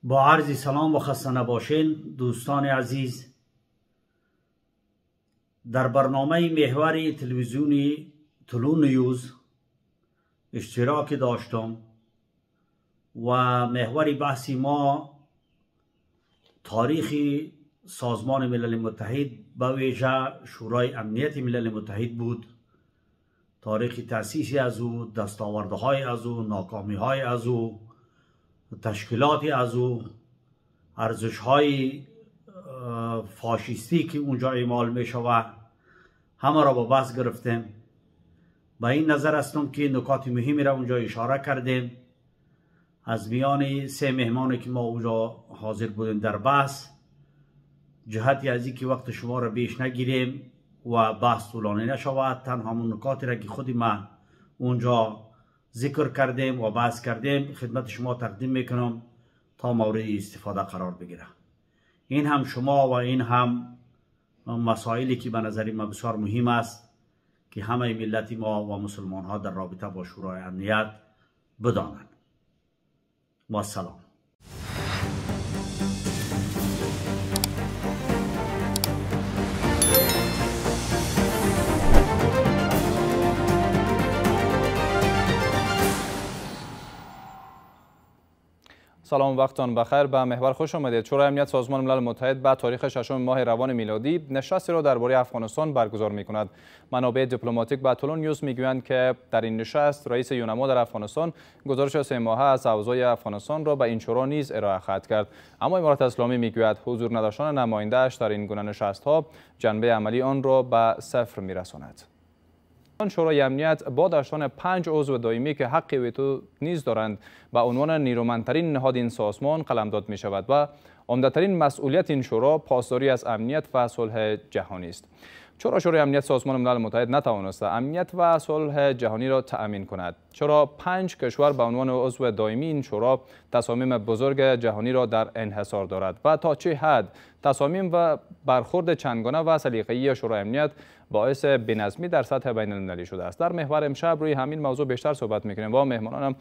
با عرض سلام و خسته نباشین دوستان عزیز. در برنامه محور تلویزیونی طلوع نیوز اشتراک داشتم و محور بحثی ما تاریخ سازمان ملل متحد به ویژه شورای امنیت ملل متحد بود. تاریخ تأسیسی از او، دستاوردهای از او، ناکامیهای از او، تشکیلاتی از او، ارزش‌های فاشیستی که اونجا اعمال می شود، همه را با بحث گرفتیم. با این نظر هستم که نکات مهمی را اونجا اشاره کردیم. از میان سه مهمانی که ما اونجا حاضر بودیم در بحث، جهتی از اینکه وقت شما را بیش نگیریم و بحث طولانی نشود، تنها همون نکاتی را که خود ما اونجا ذکر کردیم و بحث کردیم خدمت شما تقدیم میکنم تا مورد استفاده قرار بگیره. این هم شما و این هم مسائلی که به نظر من بسیار مهم است که همه ملت ما و مسلمان ها در رابطه با شورای امنیت بدانند. با سلام. سلام، وقتتان بخیر. به محور خوش آمدید. شورای امنیت سازمان ملل متحد به تاریخ 6 ماه روان میلادی نشستی را درباره افغانستان برگزار می‌کند. منابع دیپلماتیک به طلوع نیوز میگویند که در این نشست رئیس یونما در افغانستان گزارش 3 ماهه از اوضاع افغانستان را به این شورا نیز ارائه خواهد کرد. اما امارات اسلامی میگوید حضور نداشتن نماینده‌اش در این گونه نشست‌ها جنبه عملی آن را به صفر می‌رساند. شورای امنیت با داشتن 5 عضو دائمی که حق ویتو نیز دارند به عنوان نیرومندترین نهاد این سازمان قلمداد می شود و عمده‌ترین مسئولیت این شورا پاسداری از امنیت و صلح جهانی است. چرا شورای امنیت سازمان ملل متحد نتوانسته امنیت و صلح جهانی را تأمین کند؟ چرا 5 کشور به عنوان عضو دائمی این شورا تصامیم بزرگ جهانی را در انحصار دارد و تا چه حد تصامیم و برخورد چندگانه و سلیقه‌ای شورای امنیت باعث بی‌نظمی در سطح بین‌المللی شده است؟ در محور امشب روی همین موضوع بیشتر صحبت می‌کنیم با مهمانانم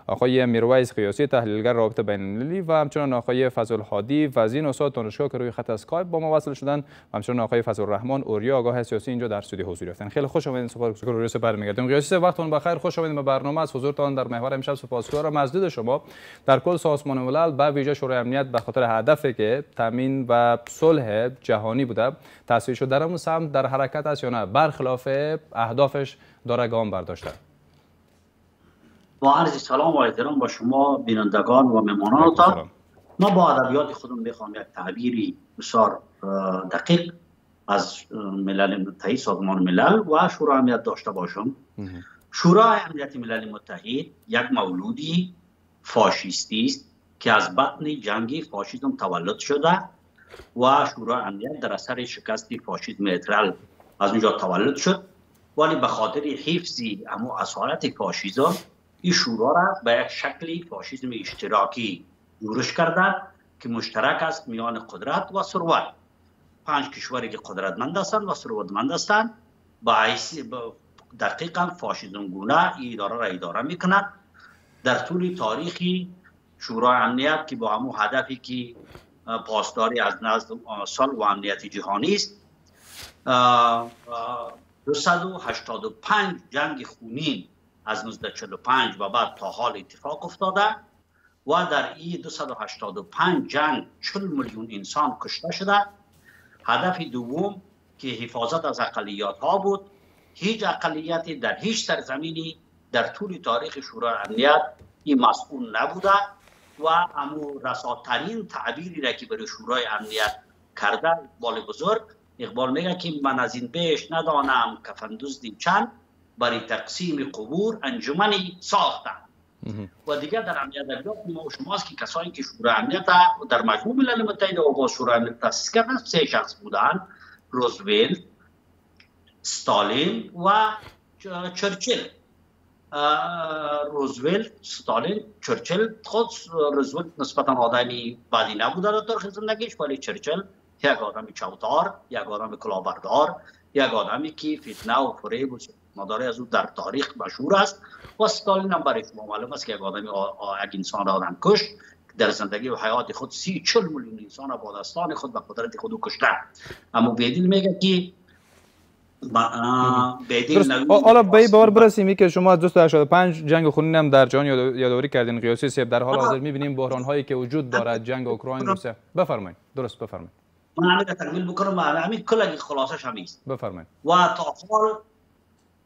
آقای میرویس قیاسی، تحلیلگر روابط بین‌المللی، و همچنین آقای فضل الهادی وزین استاد دانشگاه که روی خط اسکایپ با ما وصل شدن، و همچنین آقای فضل الرحمن اوریا آگاه سیاسی اینجا در استودیو حضور یافتند. خیلی خوش آمدید. سپاسگزارم. روی سپر می‌گردیم. قیاسی، وقتتون بخیر. خوش آمدید به برنامه. از حضورتان در محور امشب سپاسگزارم. از دید شما در کل سازمان ملل به ویژه شورای امنیت به خاطر هدفی که تامین و صلح جهانی بوده تأسیس شده، در اون سمت در حرکت است یا نه برخلاف اهدافش داره گام برداشته؟ با عرض سلام و احترام با شما بینندگان و مهمانانتان، ما با ادبیات خودم میخوام یک تعبیری بسیار دقیق از ملل متحد، سازمان ملل و شورای امنیت داشته باشم. شورای امنیت ملل متحد یک مولودی فاشیستی است که از بطن جنگ فاشیسم تولد شده و شورای امنیت در اثر شکست فاشیسم ایترال از اونجا تولد شد، ولی به خاطر حفظ اما اصالت فاشیسم این شورا را به یک شکلی فاشیسم اشتراکی یورش کرده که مشترک است میان قدرت و ثروت. 5 کشوری که قدرتمند هستند و ثروتمند هستند دقیقا فاشیسم گونه اداره را اداره میکنند. در طول تاریخی شورای امنیت که با همون هدفی که پاسداری از نظم صلح و امنیت جهانی است، 285 جنگ خونین از 1945 و بعد تا حال اتفاق افتاده و در این 285 جنگ 40 میلیون انسان کشته شده. هدف دوم که حفاظت از اقلیت ها بود. هیچ اقلیتی در هیچ سرزمینی در طول تاریخ شورای امنیت این مسئول نبوده و امو رساترین تعبیری را که برای شورای امنیت کرده اقبال بزرگ، اقبال میگه که من از این بیش ندانم کفن دزدی چند، برای تقسیم قبور انجمنی ساختن. و دیگه در امنیت ما و شماست که کسایی که شورای امنیت در مجموع ملل متحد و با شورای امنیت تأسیس کردن 3 شخص بودن: روزولت، استالین و چرچیل. روزولت، استالین، چرچیل. خود روزولت نسبتا آدمی بدی نبوده در تاریخ زندگیش، ولی چرچیل یک آدمی چوتار، یک آدمی کلاهبردار، یک آدمی که فتنه و فریب و مداری از او در تاریخ مشهور است. و استالین هم برای شما معلوم است که یک آدمی یک انسان را آدم کش در زندگی و حیات خود 30-40 میلیون انسان با دستان خود به قدرت خود کشته. اما بیدل میگه که حالا به این باور برسیم که شما از 285 جنگ خونین هم در جهان یادآوری کردین قیاسی صاحب، در حال حاضر می‌بینیم بحران هایی که وجود دارد، جنگ اوکراین روسیه. بفرمایید. درست بفرمایید. من همین تکمیل بکنم، همین کل خلاصش همین است. بفرمایید. و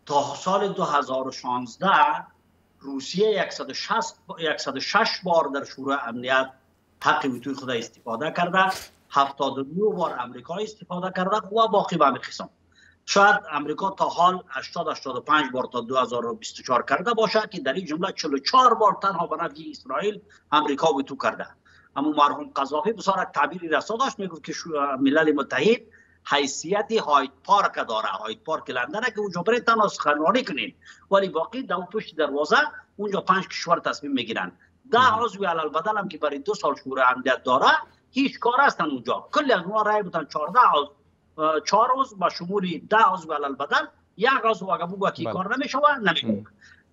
تا سال 2016 روسیه 106 بار در شورای امنیت حق ویتوی خود استفاده کرده، 79 بار امریکا استفاده کرده و باقی به همین قسم. شاید امریکا تا حال 80-85 بار تا 2024 کرده باشه که در این جمله 44 بار تنها به نفع اسرائیل امریکا ویتو کرده. اما مرحوم قذافی بسیار تعبیری رسا داشت، میگفت که ملل متحد حیثیت هاید پارک داره، هاید پارک لندن که اونجا برید تنها سخنرانی کنین، ولی باقی دو پشت دروازه اونجا 5 کشور تصمیم میگیرن. 10 عضو علالبدل هم که برای 2 سال شورای امنیت داره هیچ کار هستن اونجا، کلی از اونها رای بودن 4 عضو با شمول 10 عضو علالبدل، 1 عضو اگه بگو که کار نمیشه نمیشه.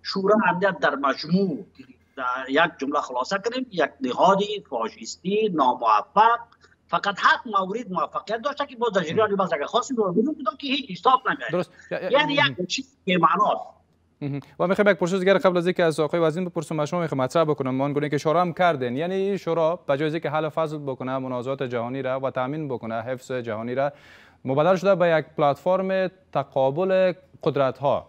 شورای امنیت در مجموع یک جمله خلاصه کنیم، یک نهادی فاشیستی ناموفق، فقط 7 مورد موفقیت داشته که باز در جریان باز اگه خواستیم رو بدون که هیچ حساب نمیشه. یعنی یک چیز که معناست. و میخوام یک پرسش دیگر قبل از اینکه از آقای وزیر بپرسم، شما میخوام مطرح بکنم، ما گونه که شورا هم کردین، یعنی شورا به جای اینکه حل فصل بکنه منازعات جهانی را و تامین بکنه حفظ جهانی را، مبادل شده به یک پلتفرم تقابل قدرت ها.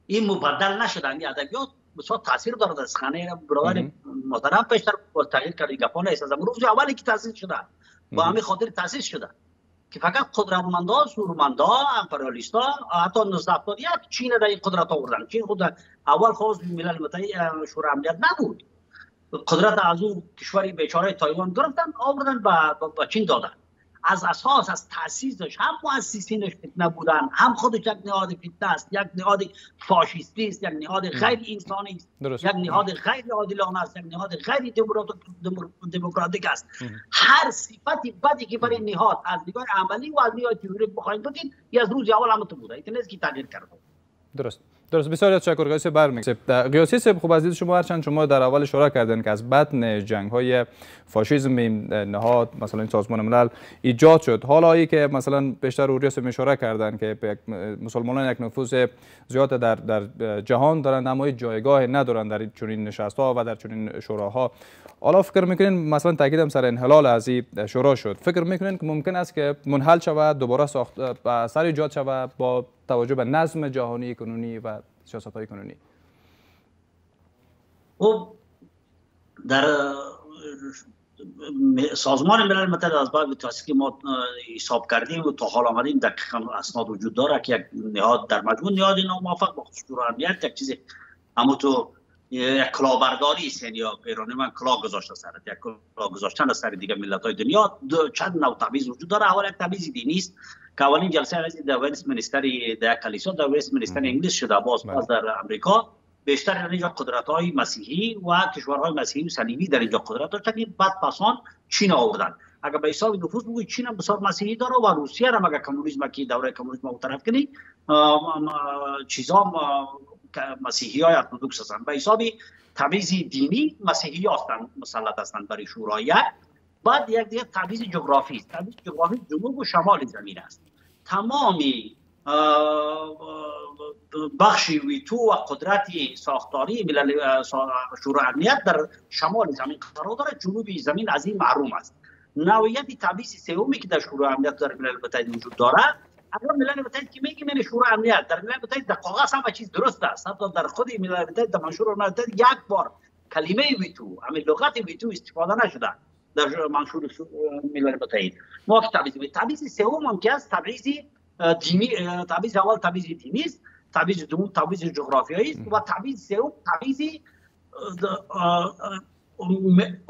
این مبادل نشده، این ادبیات بسیار تاثیر داره در سخنه برادر محترم پیشتر تغییر کرده گپا نیست. از روز اولی که تاسیس شده با همین خاطر تاسیس شده که فقط قدرتمندا، سورمندا، امپریالیستا، حتی 1971 چین در این قدرت آوردن. چین خود اول خواست ملل متحد شورای امنیت نبود، قدرت از اون کشوری بیچاره تایوان گرفتن آوردن به چین دادن. از اساس از تاسیسش هم مؤسسینش فتنه بودن، هم خودش یک نهاد فتنه است، یک نهاد فاشیستی است، یک نهاد غیر انسانی است، یک نهاد غیر عادلانه است، یک نهاد غیر دموکراتیک است. هر صفتی بدی که برای نهاد از نگاه عملی و از نگاه تئوری بخواید بگید، از روز اول همون بوده، این نیست که تغییر کرده. درست. بسیار تشکر. قیاسی قیاسی صاحب، خوب از دید شما، هرچند شما در اول اشاره کردن که از بطن جنگ‌های فاشیسم نهاد مثلا سازمان ملل ایجاد شد، حالا ای که مثلا بیشتر روی اسم اشاره کردن که مسلمانان یک نفوذ زیاد در جهان دارند اما جایگاه ندارند در چنین نشست‌ها و در چنین شوراها. حالا فکر میکنین مثلا تاکیدم سر انحلال از این شورا شد، فکر میکنین که ممکن است که منحل شود، دوباره سر ایجاد شود با توجه به نظم جهانی کنونی و سیاست‌های کنونی؟ خب در سازمان ملل متحد از بعد تاسیسی که ما حساب کردیم و تا حال آمدیم دقیقاً اسناد وجود داره که یک نهاد در مجموع نهاد ناموفق با شورای امنیت یک چیزی اما تو یک کلاهبرداری است، یعنی پیرانی من کلاه گذاشته سر یک کلاه گذاشتن از سر دیگه ملت‌های دنیا. چند نوع تبعیض وجود داره. اول یک تبعیض دینی است که اولین جلسه از در وستمینستر در کلیسا در وستمینستر انگلیس شده، باز در امریکا بیشتر در اینجا قدرت‌های مسیحی و کشورهای مسیحی و صلیبی در اینجا قدرت داشتن که بعد پسان چین آوردن. اگر به حساب نفوذ بگویید چین هم بسیار مسیحی داره و روسیه هم اگر کمونیسم که دوره کمونیسم رو طرف کنی چیزا مسیحی‌های ارتدوکس هستند. به حساب تبعیض دینی مسیحی هستند مسلط هستند برای شورای. بعد یک دیگه تبعیض جغرافی است. تبعیض جغرافی جنوب و شمال زمین است. تمامی بخش ویتو و قدرت ساختاری شورای امنیت در شمال زمین قرار دارد، جنوبی زمین از این محروم است. نوعیت تبعیض سومی که در شورای امنیت در ملل متحد وجود دارد، اگر ملل متحد که میگیم این شورای امنیت در ملل متحد در کاغذ هم چیز درست است، حتی در خود ملل متحد در منشور ملل متحد یک بار کلمه ویتو، همین لغت ویتو استفاده نشده در منشور ملل متحد. ما که تبعیض سوم هم که است تبعیض دینی، تبعیض اول تبعیض دینی است، تبعیض دوم تبعیض جغرافیایی است و تبعیض سوم تبعیض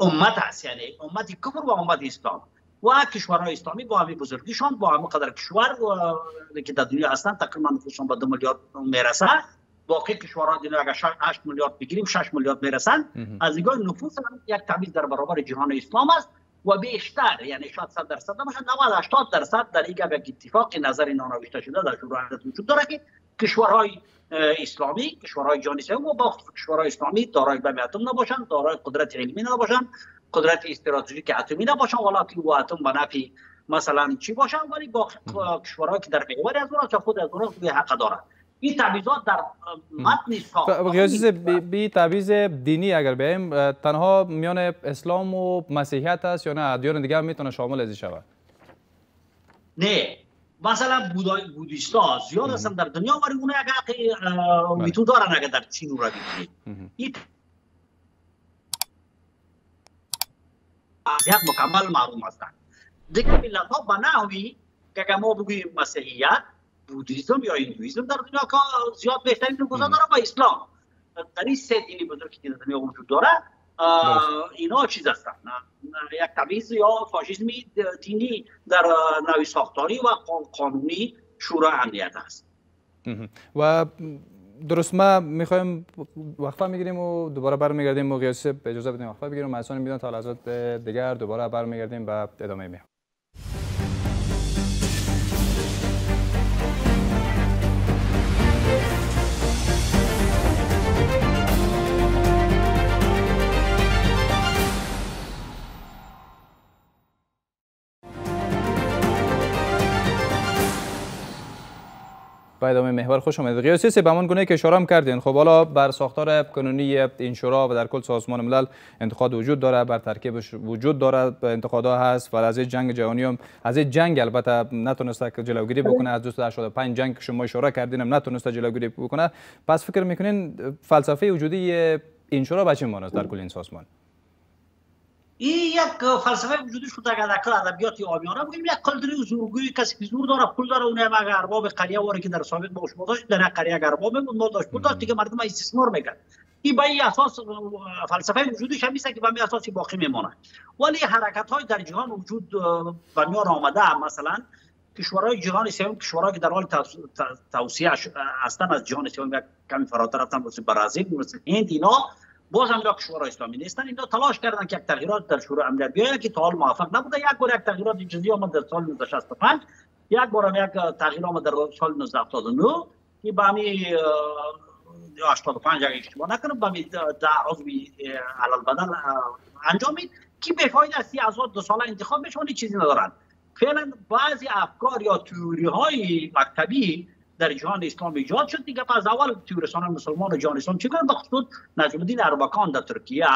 امت است، یعنی امت کفر و امت اسلام و کشورهای اسلامی با همین بزرگیشان با همین قدر کشور که در دنیا هستند تقریبا نفوسشان به 2 میلیارد میرسه. باقی کشورها دنیا اگر 8 میلیارد بگیریم 6 میلیارد میرسند. از نگاه نفوس هم یک تبعیض در برابر جهان اسلام است و بیشتر، یعنی شاید 100% نباشه 90-80% در یک اتفاق نظری نانوشته شده در شورای امنیت وجود داره که کشورهای اسلامی، کشورهای جهان سوم و با کشورهای اسلامی دارای بم اتم نباشند، دارای قدرت علمی نباشند، قدرت استراتژیک اتمی نباشند، ولکن و اتم به نفع مثلا چی باشند، ولی با کشورهایی که در محور از اونها که خود از اونها به حق دارند. این تبعیضات در متن ساخت بی تبعیض دینی اگر بگیم تنها میان اسلام و مسیحیت است یا نه ادیان دیگه هم میتونه شامل ازی شود؟ نه، مثلا بودیستا زیاد هستن در دنیا ولی اون یک میتون دارن اگر در چین رو ببینید از یک مکمل معلوم هستند. دیگر ملت ها به نحوی که ما بگوییم مسیحیت، بودیسم یا هندویسم در دنیا که زیاد بهترین نگذار داره با اسلام. در این سه دینی بزرگی که در دنیا وجود داره اینا چیز هستن، یک تبعیض یا فاشیسمی دینی در نوع ساختاری و قانونی شورای امنیت است. و درست ما میخوایم وقفه میگیریم و دوباره برمیگردیم. مقیاس اجازه بدیم وقفه بگیریم، مسئولین میدونن تا لحظات دیگر دوباره برمیگردیم و ادامه میدیم. با ادامه محور خوش آمدید. قیاسی به همان گونه که اشاره هم کردین، خب حالا بر ساختار قانونی این شورا و در کل سازمان ملل انتقاد وجود داره، بر ترکیبش وجود داره انتقادها هست و از جنگ جهانی هم از جنگ البته نتونسته که جلوگیری بکنه، از 285 جنگ که شما اشاره کردین هم نتونسته جلوگیری بکنه. پس فکر میکنین فلسفه وجودی این شورا به چه معنی است در کل این سازمان؟ این یک فلسفه وجودی شده اگر در ادبیات عامیانه بگیم، یک قلدری زورگویی، کسی که زور داره پول داره، اونم اگر ارباب قریه واره که در سابق باش داشت در قریه اگر ارباب مال داشت پول داشت دیگه مردم استثمار میکرد. این به این اساس فلسفه وجودیش همیشه که به این اساسی باقی میمونه. ولی حرکت های در جهان وجود به میان آمده، مثلا کشورهای جهان سوم، کشورهایی که در حال توسعه هستند از جهان سوم کمی فراتر رفتن، مثل برزیل، مثل هند، اینا باز هم کشورهای اسلامی نیستن. اینا تلاش کردن که یک تغییرات در شورای امنیت بیاید که تا حال موفق نبوده. یک بار یک تغییرات جزئی آمد در سال 1965، یک بار هم یک تغییر آمد در سال 1979 که به همین 85 اگه اشتباه نکنم به همین عضوی علل بدن انجامید که بفاید است اعضا 2 ساله انتخاب بشون چیزی ندارن. فعلا بعضی افکار یا تئوری های مکتبی در جهان اسلام ایجاد شد دیگه. از اول تئوریسان مسلمان و جهان اسلام چیکار به خصوص نجم الدین اربکان در ترکیه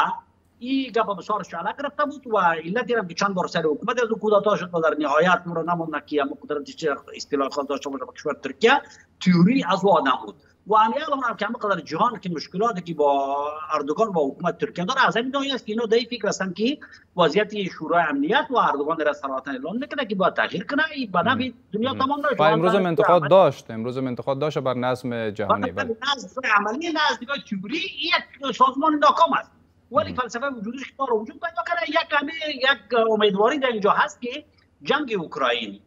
این گپ بسیار شعله گرفته بود و علت هم که چند بار سر حکومت از کودتا شد و در نهایت نور نموند که هم قدرت اصطلاح خاص داشته باشه به کشور ترکیه. تئوری از او نبود و الان هم که همقدر جهان که مشکلاتی که با اردوغان و حکومت ترکیه داره از همین نوعی است که اینا در فکر هستند که وضعیت شورای امنیت و اردوغان در صراحتا اعلام نکنه که باید تغییر کنه. این به نفع دنیا تمام داره. امروز انتقاد داشت بر نظم جهانی، ولی نظم عملی نظم تئوری یک سازمان ناکام است. ولی فلسفه وجودش داره وجود پیدا کرده. یک امیدواری در اینجا هست که جنگ اوکراین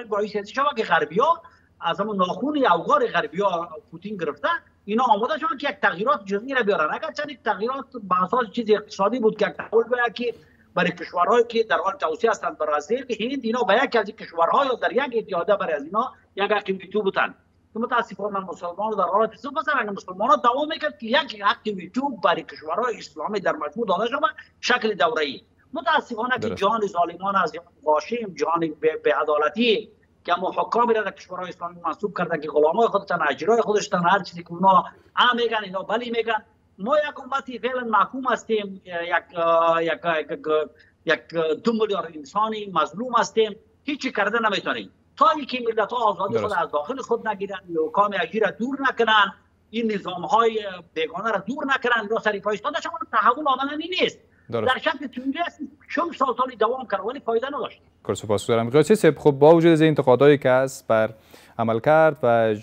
باعث شود که غربی‌ها از همون ناخون اوغار غربی‌ها پوتین گرفته اینا آماده شدن که یک تغییرات جزئی را بیارن. اگر چنین تغییرات به اساس چیز اقتصادی بود که یک تحول بیاید که برای کشورهایی که در حال توسعه هستند، برزیل، هند، اینا به یک از کشورها یا در یک اتحادیه برای از اینا یک حق ویتو بودن که متاسفانه مسلمانان در حالت سوء مثلا اگر مسلمانان دوام میکرد که یک حق ویتو برای کشورهای اسلامی در مجموع داده شود شکل دوره‌ای. متاسفانه که جهان ظالمان از جهان غاشم، جهان بی‌عدالتی که ما حکامی را در کشورهای اسلامی منصوب کردن که غلامای خودشان، اجرای خودشان، هر چیزی که اونا میگن اینا بلی میگن. ما یک امتی فعلا محکوم هستیم، یک 2 میلیارد انسانی مظلوم هستیم، هیچی کرده نمیتونیم تا اینکه ملت ها آزادی خود از داخل خود نگیرن، حکام اجیر را دور نکنن، این نظام های بیگانه را دور نکنن. را سری پایستان شما تحول آمدن نیست. در شکل تئوری است 40 سال دوام کرد ولی فایده نداشت. سپاسگزارم. قیاسی خب با وجود از انتقادایی که است بر عملکرد و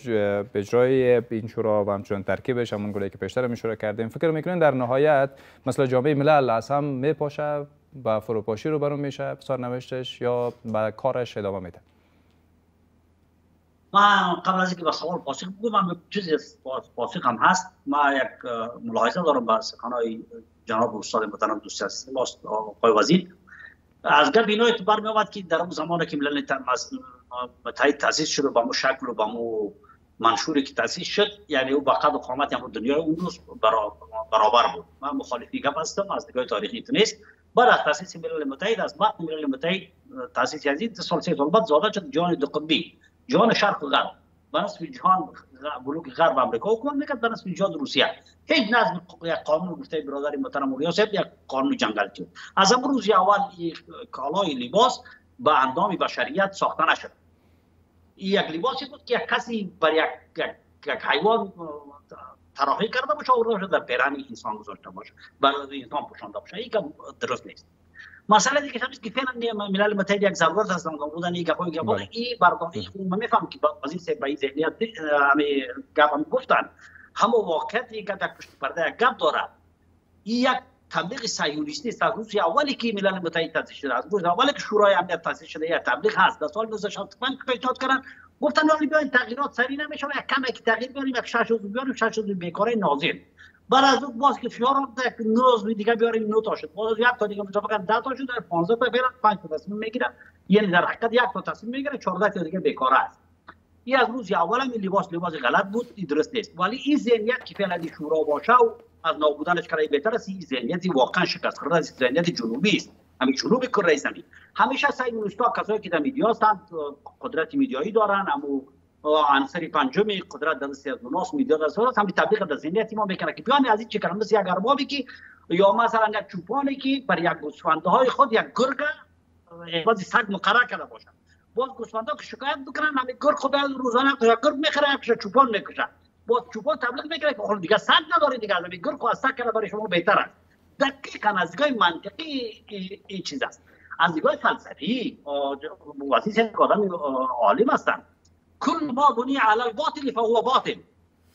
اجرای این شورا و همچنین ترکیبش همون گونه که پیشتر اشاره کردیم، فکر میکنین در نهایت مثلا جامعه ملل از هم میپاشه و فروپاشی رو برون میشه سرنوشتش یا به کارش ادامه میده؟ من قبل از اینکه به سوال پاسخ بگم چیزی پاسخ هم هست. من یک ملاحظه دارم با سخنهای جناب استاد محترم دوست هستیم آقای وزیر. از گپ اینا اعتبار می آمد که در اون زمانی که ملل متحد تأسیس شد با مو شکل و با مو منشوری که تاسیس شد، یعنی او با قد و قامت هم دنیای اون روز برابر بود. من مخالفی گپ هستم، از نگاه تاریخی نیست. بعد از تاسیس ملل متحد، از متن ملل متحد تاسیس یزید سال 3 سال بعد زاده شد جهان دو قطبی، جهان شرق و غرب. به نسب جهان بلوک غرب امریکا حکومت میکرد، به نسب جهان روسیه. هیچ نظم یک قانون گفته برادر محترم اوریا صاحب، یک قانون جنگل بود. از امروز اول کالای لباس به اندام بشریت ساخته نشد. یک لباسی بود که کسی بر یک حیوان طراحی کرده باشه و در پیرهن انسان گذاشته باشه، برای انسان پوشانده باشه. این که درست نیست. مسئله دیگه هست که فعلا ملل متحد یک ضرورت هست بودن این گپای این برداشت من میفهم که وزیر صاحب به این ذهنیت همین گپ هم گفتن، همون واقعیتی که در پشت پرده گپ داره. این یک تبلیغ صهیونیستی است. از روز اولی که ملل متحد تأسیس شده، از روز اولی که شورای امنیت تأسیس شده، یک تبلیغ هست. در سال 1965 پیشنهاد کردن، گفتن ولی بیاین تغییرات سریع نمیشه، یک کم یک تغییر بیاریم، یک 6 روز بیاریم، 6 روز بیکاری ناظر. بعد از اون باز که فشار آمد، 9 روز دیگه بیاریم 9 تا شد. باز یک تا دیگه متفقاً 10 تا شد، 15 تا فعلا 5 تا تصمیم میگیره، یعنی در حقیقت یک تا تصمیم میگیره، 14 تا دیگه بیکار است. این از روز اول هم لباس غلط بود، این درست نیست. ولی این ذهنیت که فعلا شورا باشه و از نابودنش کاری بهتر است، این ذهنیت واقعا شکست خورده است، ذهنیت جنوبی است. همین جنوب کره زمین همیشه صهیونیست‌ها کسایی که در میدیا هستند، قدرت میدیایی دارن، اما عنصر پنجمی قدرت در دست از اوناست، میدیا دست است، همین تبلیغ در ذهنیت ما میکنه که بیان از این چه کردن، مثل یک اربابی که یا مثلا یک چوپانی که بر یک گوسفندهای خود یک گرگ عوض سگ مقرر کرده باشه، باز گوسفندا که شکایت بکنن همین گرگ خود روزانه یک گرگ میخره، یک چوپان میکشه، باز چوپان تبلیغ میکنه که خود دیگه سگ نداره، دیگه از همین گرگ خود سگ کرده برای شما بهتر است. دقیقاً از نگاه منطقی این چیز است. از نگاه فلسفی وزیر آدم عالم هستند. کل ما بنی علی الباطل فهو باطل.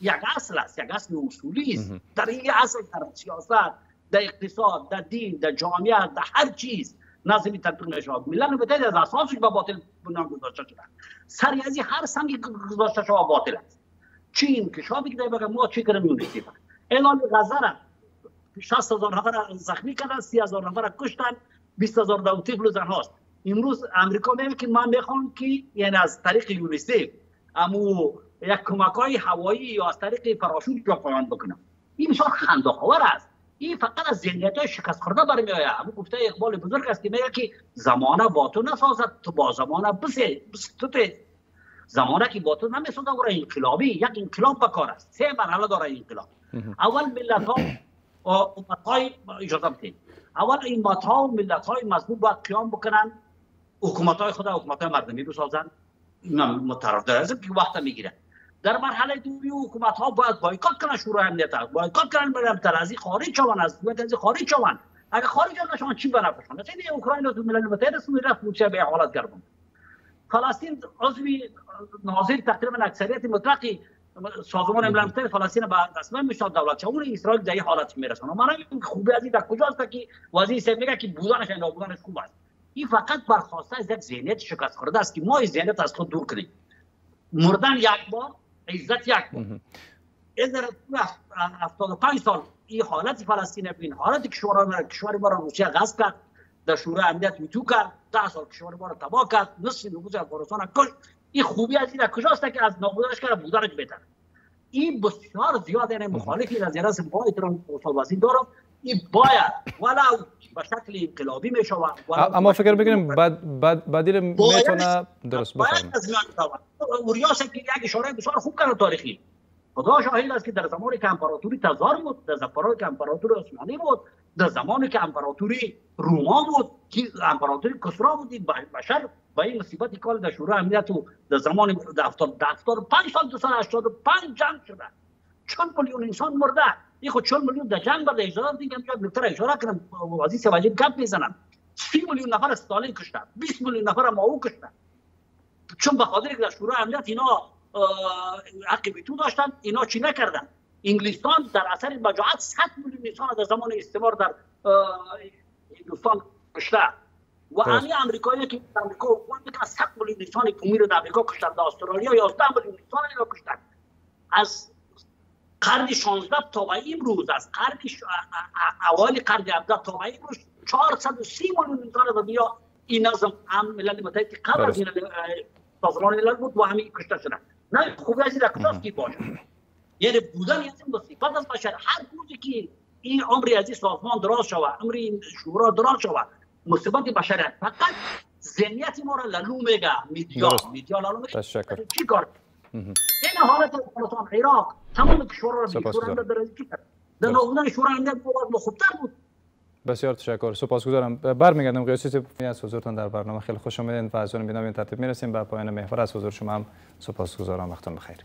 یک اصل است، یک اصل اصولی است. در این اصل در سیاست، در اقتصاد، در دین، در جامعه، در هر چیز نظمی تطبیق میشه. ملل متحد از اساسش به باطل بنا گذاشته شده. سری از هر سنگی گذاشته شده باطل است. چین که شما بگید بگم ما چی کنیم میونیم. اعلان غزه 60,000 نفر زخمی کردن، 30,000 نفر کشتن، 20,000 دو طفل و زن هاست. امروز امریکا میگه که من میخوام که یعنی از طریق یونیسف امو یک کمک‌های هوایی یا از طریق پاراشوت را پایان بکنم. این بسیار خنده‌آور است. این فقط از ذهنیت‌های شکست خورده برمی‌آید. همون گفته اقبال بزرگ است که میگه که زمانه با تو نسازد، تو با زمانه بسته. زمانه که با تو نمیسازد و انقلابی، یک انقلاب بکار است. 3 مرحله داره انقلاب. اول ملت‌ها امت‌های اجازه بدید. اول این امت‌ها و ملت‌های مظلوم باید قیام بکنن، حکومت‌های خود حکومت‌های مردمی رو سازن. اینا مترادف است که وقت میگیره. در مرحله دومی حکومت‌ها باید بایکوت کنن شورای امنیت، بایکوت کنن ملل از خارج شوند، از حکومت خارج شوند. اگه خارج شوند چی بنفعشون؟ مثلا اوکراین و ملل متحد است میرفت روسیه به حالت گردوند. فلسطین عضوی ناظر تقریبا اکثریت مطلقی سازمان ملل متحد فلسطین به رسما میشناسد دولت اون اسرائیل در این حالت میرسونه. من خوبی از این در کجاست که وزیر صاحب میگه که بودنش نابودنش خوب است. این فقط برخواسته از یک ذهنیت شکست خورده است که ما این ذهنیت از خود دور کنیم. مردن یک بار، عزت یک بار. در 75 سال این حالت فلسطین ببین، حالتی که کشور ما را روسیه غصب کرد، در شورای امنیت ویتو کرد، 10 سال کشور ما را تباه کرد، نصف نفوس افغانستان کشت. این خوبی از این کجاست که از نابودنش کرد بودنش بهتر. این بسیار زیاد یعنی مخالفی از جناس با احترام استاد وزیر دارم. این باید ولو به شکل انقلابی میشه، اما فکر میکنیم بدیل میتونه درست بفرمایید. اوریا صاحب یک اشاره بسیار خوب کرد تاریخی. خدا شاهد است که در زمانی که امپراتوری تزار بود، در زمانی که امپراتوری عثمانی بود، در زمانی که امپراتوری روما بود، که امپراتوری کسرا بود، بشر با این مصیبتی کال در شورای امنیت و در زمان 75 سال 285 جنگ شده، 40 میلیون انسان مرده. این خود 40 میلیون در جنگ برده. اجازه دیگه میاد نکته اشاره کنم، وزیر سواجی گپ میزنم. 30 میلیون نفر استالین کشتن، 20 میلیون نفر ماو کشتن، چون به خاطر که در شورای امنیت اینا حق ویتو داشتن، اینا چی نکردن. انگلستان در اثر مجاعت 100 میلیون انسان در زمان استعمار در هندوستان کشته و همین امریکایی که امریکا حکومت میکنه 100 میلیون انسان کومی رو در امریکا کشتن، در استرالیا 11 میلیون انسان رو کشتن. از قرن 16 تا به امروز، از قرن اوایل قرن 17 تا به امروز 430 میلیون انسان در دنیا این نظم ملل متحد قبل از این سازمان ملل بود و همین کشته شدن. نه خوبی از رکضاست که باشه، یعنی بودن این مصیبت از بشر. هر روزی که این عمری از این سازمان دراز شود، عمری شورا دراز شود، مصیبت بشر. فقط ذهنیت ما را لالو میگه میدیا لالو میگه. چی کار؟ این حالت افغانستان، عراق، تمام شورا را شورا درازی کی کرد؟ در نبودن شورا امنیت بود خوبتر بود. بسیار تشکر، سپاسگزارم. برمیگردم قیاسی از حضورتان در برنامه. خیلی خوش آمدید و از اون بینام این ترتیب میرسیم به پایان محور. از حضور شما هم سپاسگزارم. وقتتون بخیر.